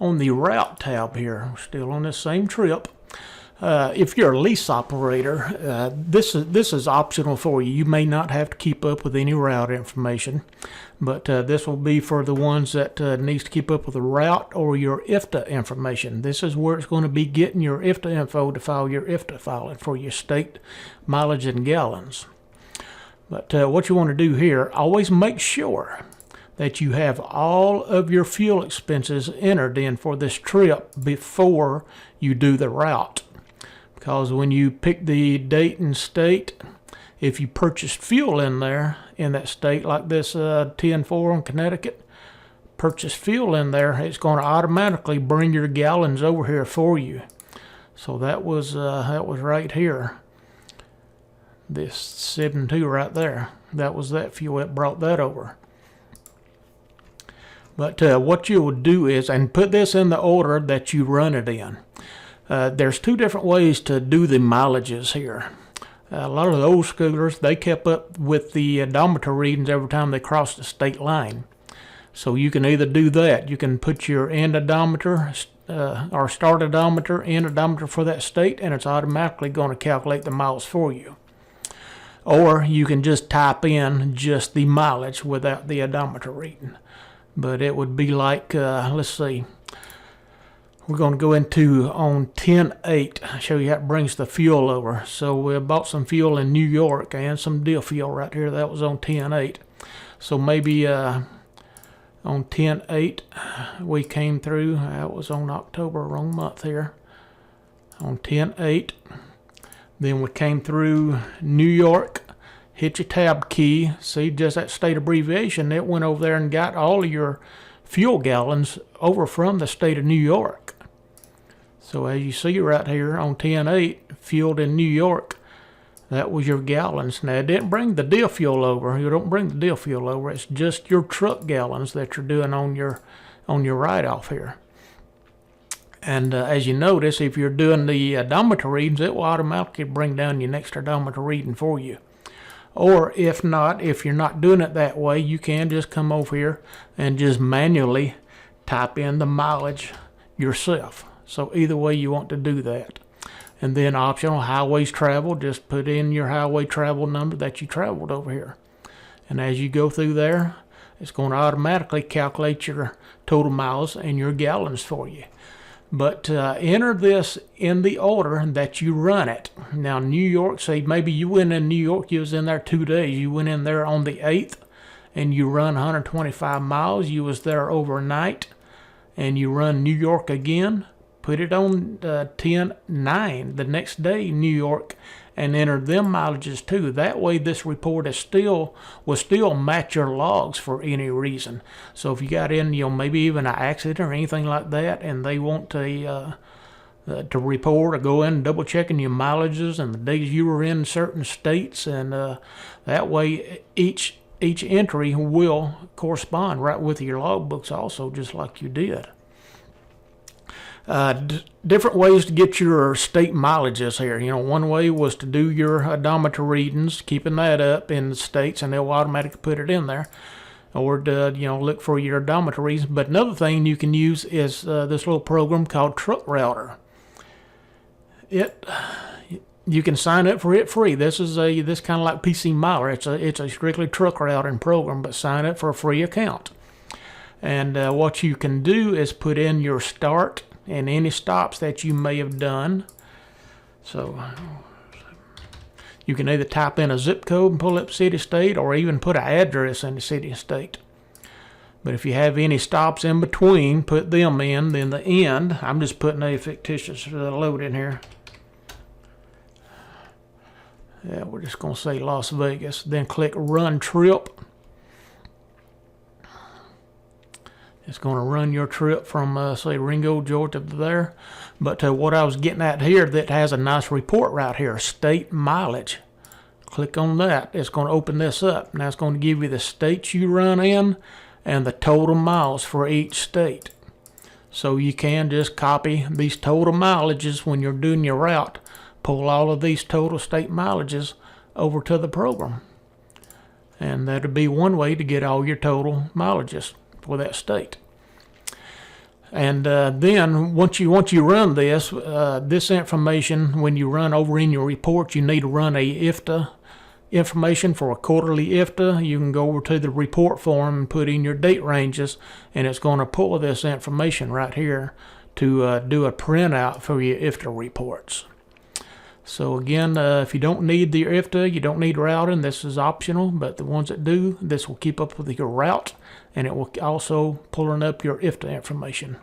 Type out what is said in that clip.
on the route tab here. We're still on this same trip. If you're a lease operator, this is optional for you. You may not have to keep up with any route information, but this will be for the ones that needs to keep up with the route or your IFTA information. This is where it's going to be getting your IFTA info to file your IFTA filing for your state mileage in gallons. But what you want to do here, always make sure that you have all of your fuel expenses entered in for this trip before you do the route. Because when you pick the date and state, if you purchased fuel in there, in that state, like this 10-4 in Connecticut, purchase fuel in there, it's going to automatically bring your gallons over here for you. So that was right here. This 72 right there. That was that fuel that brought that over. But what you will do is, and put this in the order that you run it in. There's two different ways to do the mileages here. A lot of the old schoolers, they kept up with the odometer readings every time they crossed the state line. So you can either do that. You can put your end odometer or start odometer, end odometer for that state, and it's automatically going to calculate the miles for you. Or you can just type in just the mileage without the odometer reading. But it would be like, let's see. We're going to go into on 10-8, show you how it brings the fuel over. So we bought some fuel in New York and some deal fuel right here. That was on 10-8. So maybe on 10-8 we came through. That was on October, wrong month here. On 10-8. Then we came through New York. Hit your tab key. See, just that state abbreviation, it went over there and got all of your fuel gallons over from the state of New York. So as you see right here on 10-8, fueled in New York, that was your gallons. Now it didn't bring the deal fuel over. You don't bring the deal fuel over. It's just your truck gallons that you're doing on your write-off here. And as you notice, if you're doing the odometer readings, it will automatically bring down your next odometer reading for you. Or if not, if you're not doing it that way, you can just come over here and just manually type in the mileage yourself. So either way you want to do that. And then optional highways travel, just put in your highway travel number that you traveled over here. And as you go through there, it's going to automatically calculate your total miles and your gallons for you. But enter this in the order that you run it. Now New York, say maybe you went in New York, you was in there 2 days. You went in there on the 8th and you run 125 miles. You was there overnight and you run New York again. Put it on 10-9 the next day, New York, and enter them mileages too. That way this report will still match your logs for any reason. So if you got in, maybe even an accident or anything like that, and they want to report or go in and double checking your mileages and the days you were in certain states, and that way each entry will correspond right with your logbooks also, just like you did. Different ways to get your state mileages here. One way was to do your odometer readings, keeping that up in the states, and they'll automatically put it in there. Or to, look for your odometer readings. But another thing you can use is this little program called Truck Router. You can sign up for it free. This kind of like PC Miler. It's a strictly truck routing program, but sign up for a free account. And what you can do is put in your start and any stops that you may have done. So you can either type in a zip code and pull up city state, or even put an address in the city and state. But if you have any stops in between, put them in. Then the end, I'm just putting a fictitious load in here. Yeah, we're just going to say Las Vegas. Then click Run Trip. It's going to run your trip from, say, Ringo, Georgia to there. But what I was getting at here, that has a nice report right here, state mileage. Click on that. It's going to open this up. Now it's going to give you the states you run in and the total miles for each state. So you can just copy these total mileages when you're doing your route. Pull all of these total state mileages over to the program. And that'll be one way to get all your total mileages for that state. And then once you run this, this information, when you run over in your report, you need to run a IFTA information for a quarterly IFTA. You can go over to the report form and put in your date ranges, and it's going to pull this information right here to do a printout for your IFTA reports. So again, if you don't need the IFTA, you don't need routing, this is optional, but the ones that do, this will keep up with your route, and it will also pulling up your IFTA information.